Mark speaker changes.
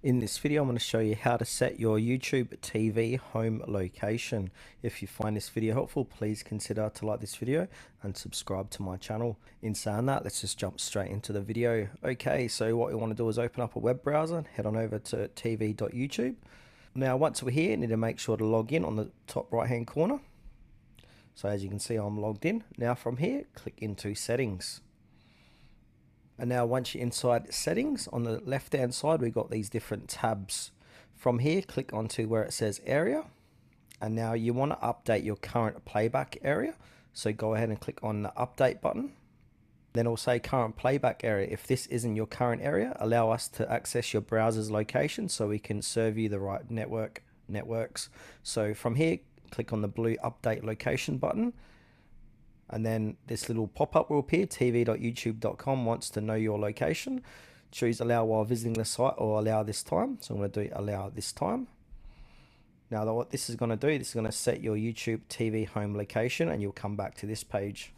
Speaker 1: In this video, I'm going to show you how to set your YouTube TV home location. If you find this video helpful, please consider to like this video and subscribe to my channel. In saying that, let's just jump straight into the video. Okay, so what we want to do is open up a web browser and head on over to tv.youtube. Now, once we're here, you need to make sure to log in on the top right hand corner. So as you can see, I'm logged in. Now from here, click into settings. And now once you're inside settings, on the left hand side we've got these different tabs. From here, click onto where it says area, and now you want to update your current playback area, so go ahead and click on the update button. Then it'll say current playback area. If this isn't your current area, allow us to access your browser's location so we can serve you the right networks. So from here, click on the blue update location button, and then this little pop-up will appear. tv.youtube.com wants to know your location. Choose allow while visiting the site or allow this time. So I'm going to do allow this time. Now what this is going to do, this is going to set your YouTube TV home location, and you'll come back to this page.